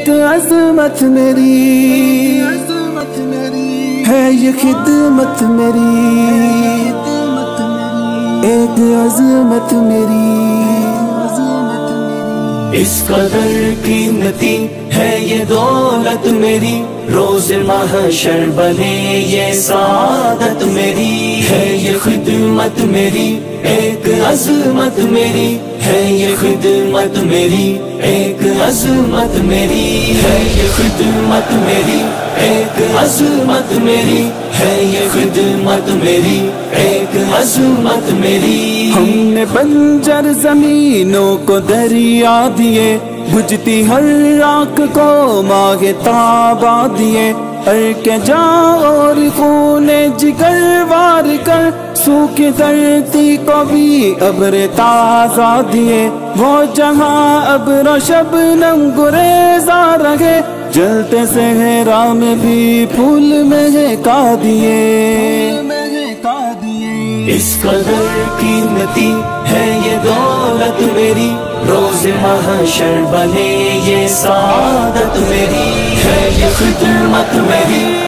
ایک عظمت میری ہے یہ خدمت میری، ایک عظمت میری، اس قدر قیمتی ہے یہ دولت میری، روز محشر بنے یہ سعادت میری، ہے یہ خدمت میری ایک عظمت میری، ہے یہ خدمت میری ایک عظمت میری، ہے یہ خدمت میری ایک عظمت میری، ہے یہ خدمت میری ایک عظمت میری۔ ہم نے بنجر زمینوں کو دریا دیے، بجھتی ہر راکھ کو ماہ تابا دیے، کے جا اور خون جگر وار کر سوکھی دھرتی کو بھی ابر تازہ دیے، وہ جہاں ابر و شبنم گریزا رہے، جلتے صحرا میں بھی پھول مہکا دیے۔ اس قدر قیمتی ہے یہ دولت میری، روز محشر بنے یہ سعادت میری، ہے یہ خدمت میری۔